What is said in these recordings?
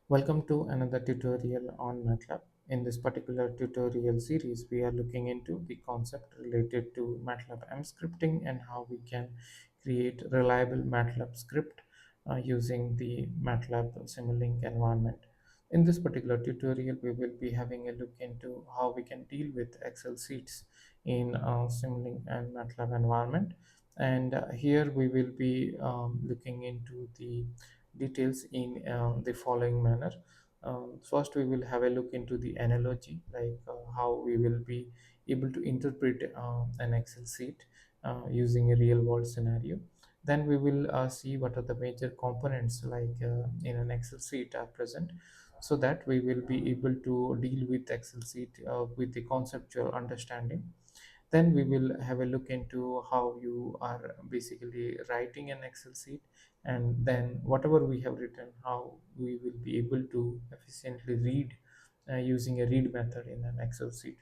Welcome to another tutorial on MATLAB. In this particular tutorial series, we are looking into the concept related to MATLAB M scripting and how we can create reliable MATLAB script using the MATLAB Simulink environment. In this particular tutorial, we will be having a look into how we can deal with Excel sheets in Simulink and MATLAB environment. And here we will be looking into the details in the following manner. First, we will have a look into the analogy, like how we will be able to interpret an Excel sheet using a real world scenario. Then we will see what are the major components like in an Excel sheet are present, so that we will be able to deal with Excel sheet with the conceptual understanding. Then we will have a look into how you are basically writing an Excel sheet, and then whatever we have written, how we will be able to efficiently read using a read method in an Excel sheet.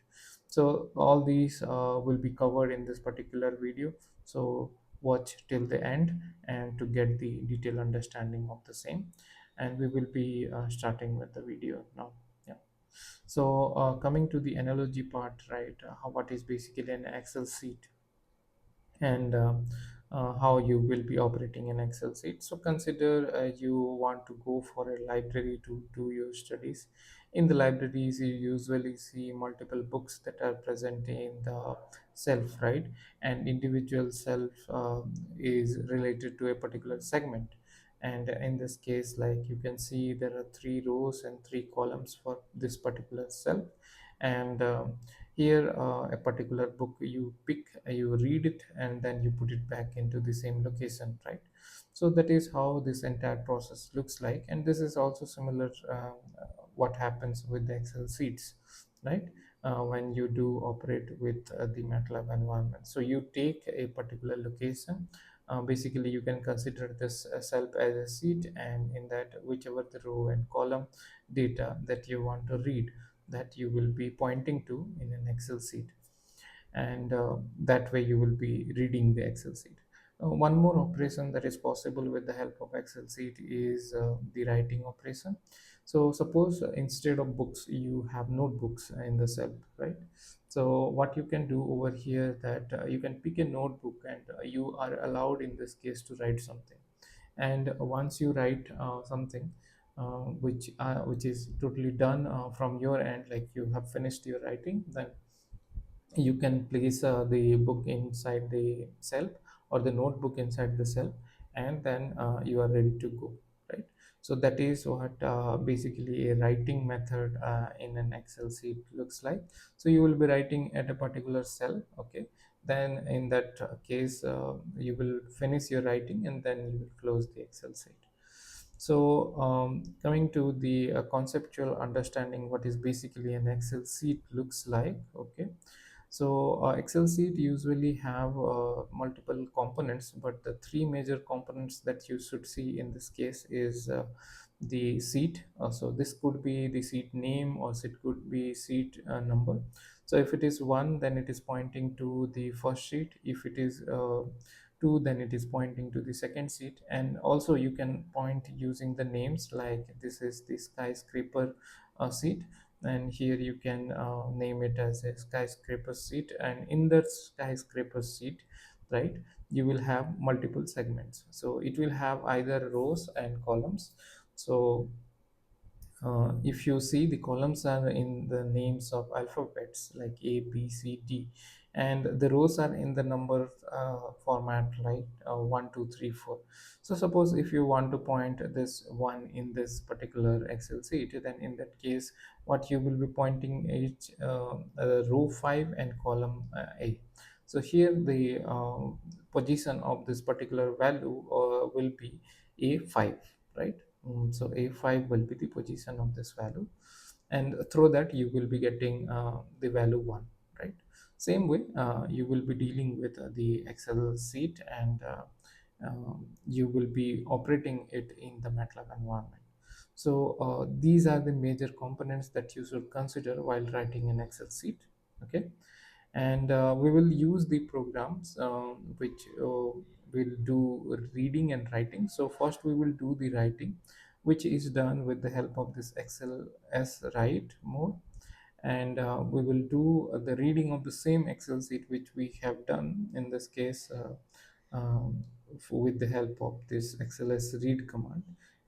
So all these will be covered in this particular video. So watch till the end and to get the detailed understanding of the same. And we will be starting with the video now. Yeah. So coming to the analogy part, right? What is basically an Excel sheet, and how you will be operating an Excel sheet. So consider you want to go for a library to do your studies. In the libraries, you usually see multiple books that are present in the shelf, right? And individual shelf is related to a particular segment. And in this case, like you can see, there are three rows and three columns for this particular shelf. And here a particular book you pick, you read it, and then you put it back into the same location, right? So that is how this entire process looks like, and this is also similar what happens with the Excel sheets, right? When you do operate with the MATLAB environment, so you take a particular location. Basically, you can consider this cell as a sheet, and in that, whichever the row and column data that you want to read, that you will be pointing to in an Excel sheet, and that way you will be reading the Excel sheet. One more operation that is possible with the help of Excel sheet is the writing operation. So suppose instead of books you have notebooks in the cell, right? So what you can do over here, that you can pick a notebook, and you are allowed in this case to write something. And once you write something which is totally done from your end, like you have finished your writing, then you can place the book inside the cell, or the notebook inside the cell, and then you are ready to go, right? So that is what basically a writing method in an Excel sheet looks like. So you will be writing at a particular cell, okay? Then in that case, you will finish your writing, and then you will close the Excel sheet. So coming to the conceptual understanding, what is basically an Excel sheet looks like, okay? So Excel sheet usually have multiple components, but the three major components that you should see in this case is the sheet. So this could be the sheet name, or it could be sheet number. So if it is one, then it is pointing to the first sheet. If it is two, then it is pointing to the second sheet. And also you can point using the names, like this is the skyscraper sheet, and here you can name it as a skyscraper sheet. And in that skyscraper sheet, right, you will have multiple segments, so it will have either rows and columns. So if you see, the columns are in the names of alphabets like A, B, C, D, and the rows are in the number format, like 1, 2, 3, 4. So suppose if you want to point this one in this particular Excel sheet, then in that case, what you will be pointing is row 5 and column A. So here the position of this particular value will be A5, right? So A5 will be the position of this value, and through that you will be getting the value 1, right? Same way you will be dealing with the Excel sheet, and you will be operating it in the MATLAB environment. So these are the major components that you should consider while writing an Excel sheet, okay? And we will use the programs which will do reading and writing. So first we will do the writing. which is done with the help of this XLS write mode. And we will do the reading of the same Excel sheet which we have done in this case, with the help of this XLS read command.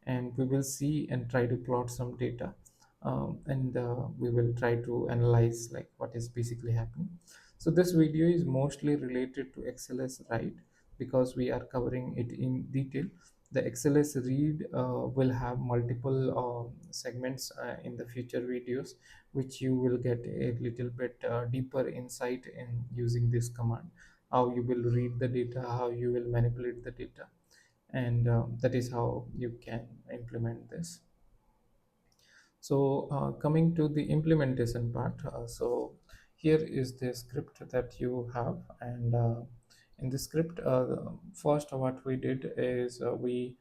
And we will see and try to plot some data, and we will try to analyze like what is basically happening. So this video is mostly related to XLS write because we are covering it in detail. The XLS read will have multiple segments in the future videos, which you will get a little bit deeper insight in using this command, how you will read the data, how you will manipulate the data, and that is how you can implement this. So coming to the implementation part, so here is the script that you have. And in the script, first what we did is we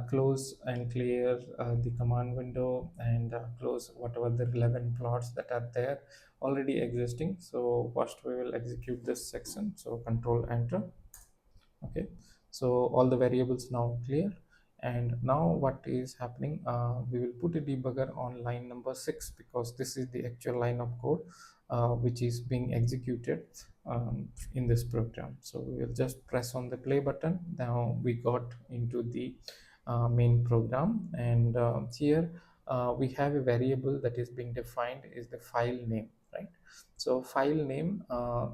close and clear the command window, and close whatever the relevant plots that are there already existing. So first we will execute this section, so control enter. Okay, so all the variables now clear. And now what is happening, we will put a debugger on line number 6 because this is the actual line of code which is being executed in this program. So we will just press on the play button. Now we got into the main program. And here we have a variable that is being defined is the file name, right? So file name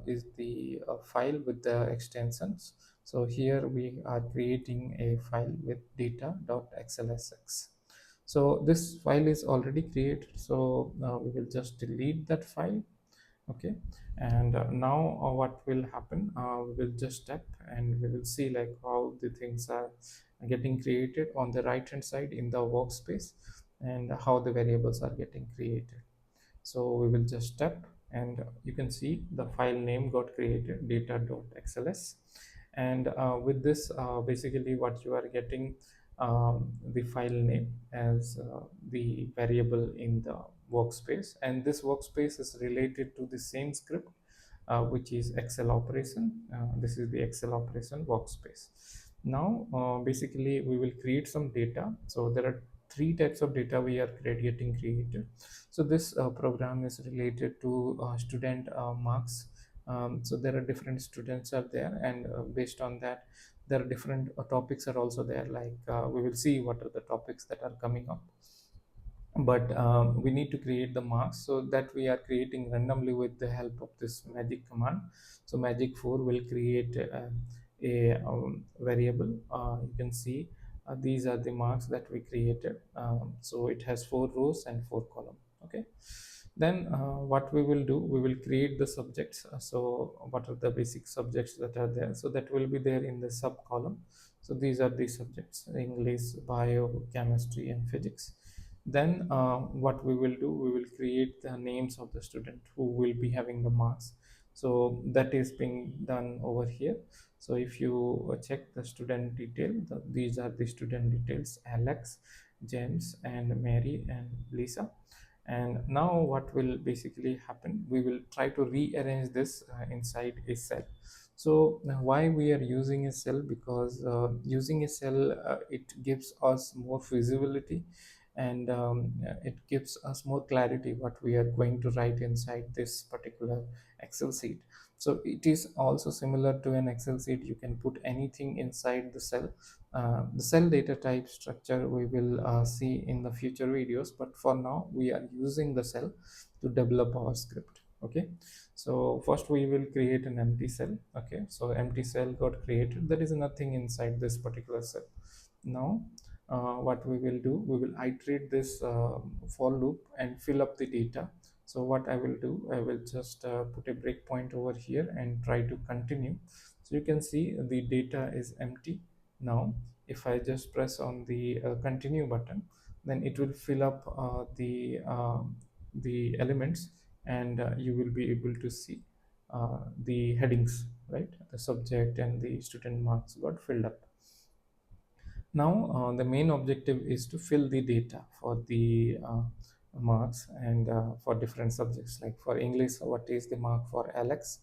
is the file with the extensions. So here we are creating a file with data.xlsx. So this file is already created. So we will just delete that file. Okay, and now what will happen, we will just step and we will see like how the things are getting created on the right hand side in the workspace, and how the variables are getting created. So we will just step, and you can see the file name got created, data.xls. And with this basically what you are getting, the file name as the variable in the workspace, and this workspace is related to the same script which is Excel operation. This is the Excel operation workspace. Now basically we will create some data. So there are three types of data we are getting created. So this program is related to student marks. So there are different students are there, and based on that there are different topics are also there. Like we will see what are the topics that are coming up. But we need to create the marks, so that we are creating randomly with the help of this magic command. So magic 4 will create a variable. You can see these are the marks that we created. So it has 4 rows and 4 columns. Okay, then what we will do, we will create the subjects. So what are the basic subjects that are there, so that will be there in the sub column. So these are the subjects: English, bio, chemistry, and physics. Then what we will do, we will create the names of the student who will be having the marks. So that is being done over here. So if you check the student detail, these are the student details: Alex, James, and Mary, and Lisa. And now what will basically happen, we will try to rearrange this inside a cell. So now why we are using a cell, because using a cell, it gives us more visibility, and it gives us more clarity what we are going to write inside this particular Excel sheet. So it is also similar to an Excel sheet. You can put anything inside the cell. The cell data type structure we will see in the future videos, but for now we are using the cell to develop our script. Okay, so first we will create an empty cell. Okay, so empty cell got created, there is nothing inside this particular cell. Now what we will do, we will iterate this for loop and fill up the data. So what I will do, I will just put a breakpoint over here and try to continue. So you can see the data is empty. Now if I just press on the continue button, then it will fill up the elements, and you will be able to see the headings, right? The subject and the student marks got filled up. Now the main objective is to fill the data for the marks, and for different subjects. Like for English, what is the mark for Alex,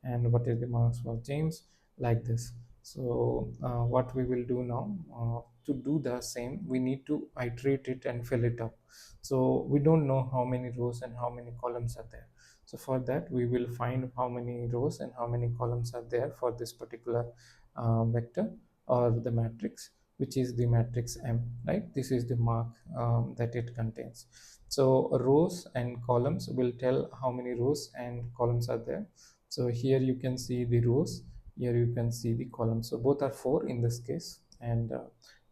and what is the marks for James, like this. So what we will do now, to do the same, we need to iterate it and fill it up. So we don't know how many rows and how many columns are there. So for that, we will find how many rows and how many columns are there for this particular vector or the matrix, which is the matrix M, right? This is the mark that it contains. So rows and columns will tell how many rows and columns are there. So here you can see the rows, here you can see the columns. So both are 4 in this case. And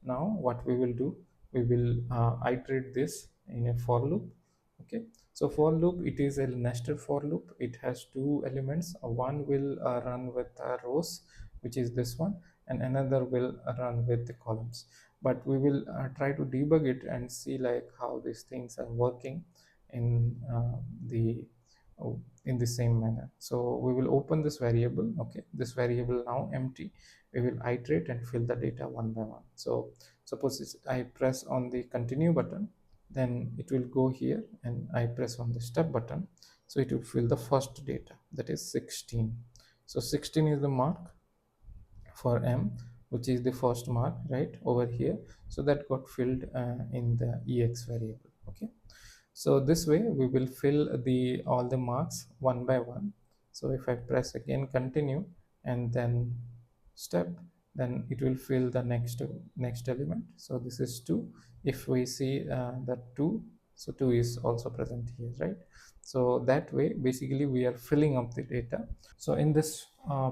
now what we will do, we will iterate this in a for loop. Okay, so for loop, it is a nested for loop. It has 2 elements. One will run with rows, which is this one, and another will run with the columns. But we will try to debug it and see like how these things are working in the oh, in the same manner. So we will open this variable. Okay, this variable now empty. We will iterate and fill the data one by one. So suppose I press on the continue button, then it will go here, and I press on the step button, so it will fill the first data, that is 16. So 16 is the mark for M, which is the first mark right over here. So that got filled in the ex variable. Okay, so this way we will fill the all the marks one by one. So if I press again continue and then step, then it will fill the next element. So this is 2. If we see that 2, so 2 is also present here, right? So that way basically we are filling up the data. So in this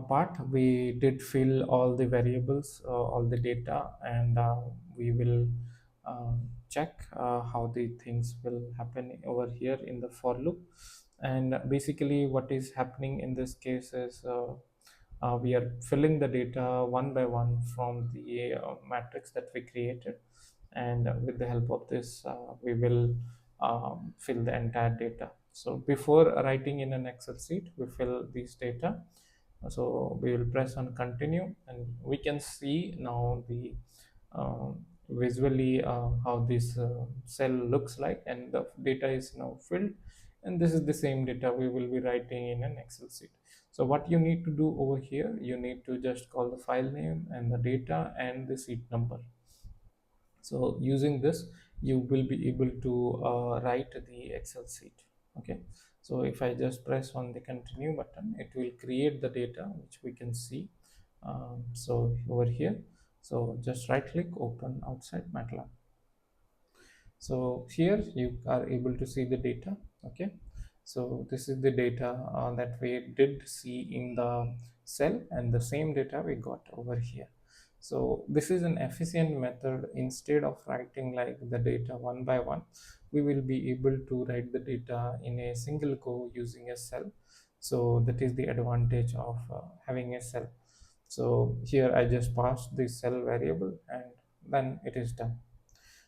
part, we did fill all the variables, all the data, and we will uh, check how the things will happen over here in the for loop. And basically what is happening in this case is we are filling the data one by one from the matrix that we created. And with the help of this, we will fill the entire data. So before writing in an Excel sheet, we fill these data. So we will press on continue, and we can see now the visually how this cell looks like, and the data is now filled. And this is the same data we will be writing in an Excel sheet. So what you need to do over here, you need to just call the file name and the data and the sheet number. So using this, you will be able to write the Excel sheet. Okay, so if I just press on the continue button, it will create the data which we can see. So over here, so just right click, open outside MATLAB. So here you are able to see the data. Okay, so this is the data that we did see in the cell, and the same data we got over here. So this is an efficient method. Instead of writing like the data one by one, we will be able to write the data in a single go using a cell. So that is the advantage of having a cell. So here I just passed the cell variable, and then it is done.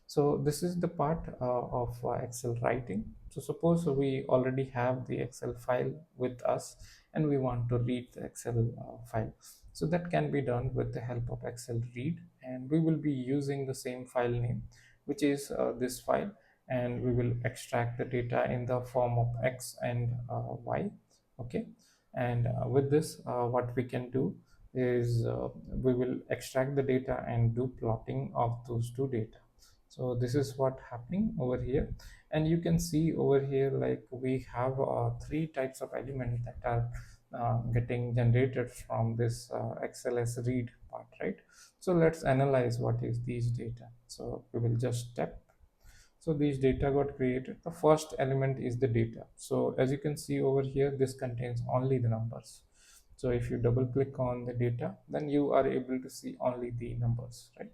So this is the part of Excel writing. So suppose we already have the Excel file with us, and we want to read the Excel file. So that can be done with the help of Excel read, and we will be using the same file name, which is this file, and we will extract the data in the form of X and Y. Okay, and with this, what we can do is we will extract the data and do plotting of those two data. So this is what happening over here, and you can see over here like we have 3 types of elements that are getting generated from this XLS read part, right? So let's analyze what is these data. So we will just step. So these data got created. The first element is the data. So as you can see over here, this contains only the numbers. So if you double click on the data, then you are able to see only the numbers, right?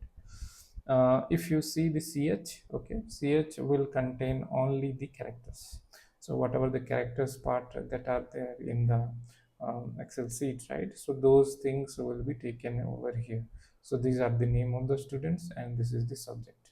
If you see the ch, okay, ch will contain only the characters. So whatever the characters part that are there in the Excel sheet, right? So those things will be taken over here. So these are the name of the students, and this is the subject.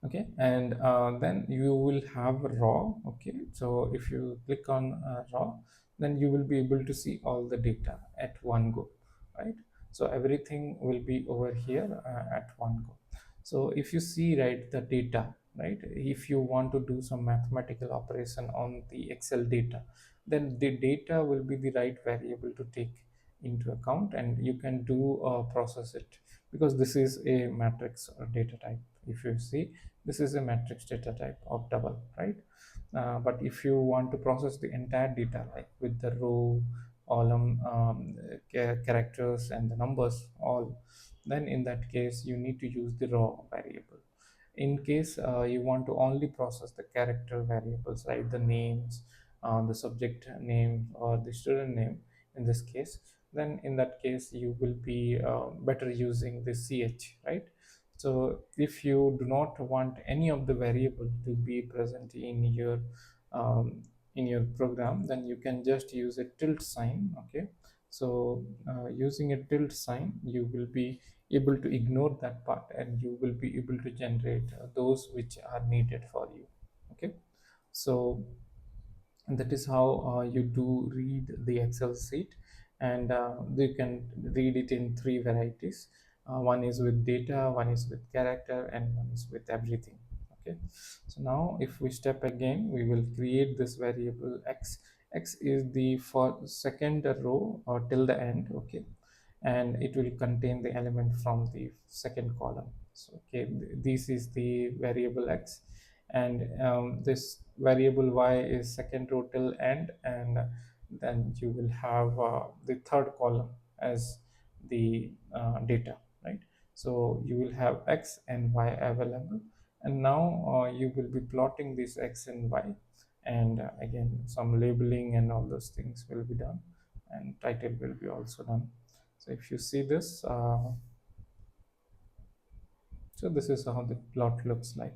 Okay, and then you will have raw. Okay, so if you click on raw, then you will be able to see all the data at one go, right? So everything will be over here at one go. So if you see, right, the data, right, if you want to do some mathematical operation on the Excel data, then the data will be the right variable to take into account, and you can do process it, because this is a matrix data type. If you see, this is a matrix data type of double, right? But if you want to process the entire data, like with the row, column, characters and the numbers all, then in that case you need to use the raw variable. In case you want to only process the character variables, right, the names, the subject name or the student name in this case, then in that case you will be better using the ch, right? So if you do not want any of the variable to be present um, in your program, then you can just use a tilde sign. Okay, so using a tilde sign, you will be able to ignore that part, and you will be able to generate those which are needed for you. Okay, so that is how you do read the Excel sheet. And you can read it in three varieties. One is with data, one is with character, and one is with everything. Okay, so now if we step again, we will create this variable x. X is the for second row or till the end. Okay, and it will contain the element from the second column. So okay, this is the variable x, and this variable y is second row till end, and then you will have the third column as the data, right? So you will have x and y available, and now you will be plotting this x and y, and again some labeling and all those things will be done, and title will be also done. So if you see this, so this is how the plot looks like.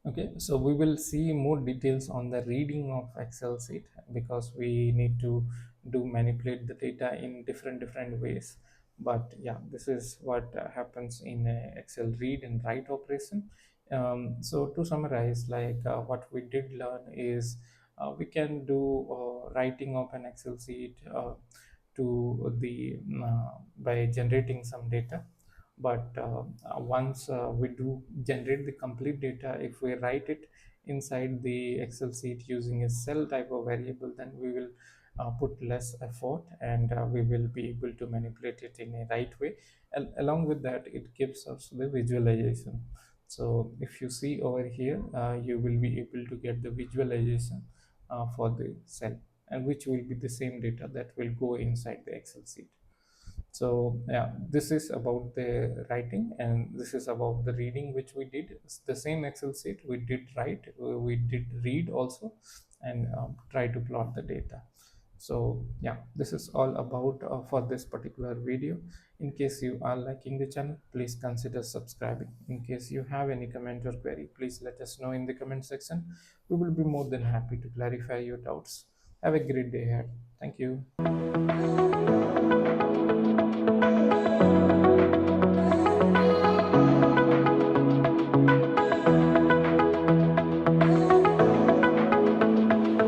Okay, so we will see more details on the reading of Excel sheet, because we need to do manipulate the data in different ways. But yeah, this is what happens in a Excel read and write operation. So to summarize, like what we did learn is we can do writing of an Excel sheet to the by generating some data. But once we do generate the complete data, if we write it inside the Excel sheet using a cell type of variable, then we will put less effort, and we will be able to manipulate it in a right way. Along with that, it gives us the visualization. So if you see over here, you will be able to get the visualization for the cell, and which will be the same data that will go inside the Excel sheet. So yeah, this is about the writing, and this is about the reading, which we did. It's the same Excel sheet we did write, we did read also, and try to plot the data. So yeah, this is all about for this particular video. In case you are liking the channel, please consider subscribing. In case you have any comment or query, please let us know in the comment section. We will be more than happy to clarify your doubts. Have a great day ahead. Thank you.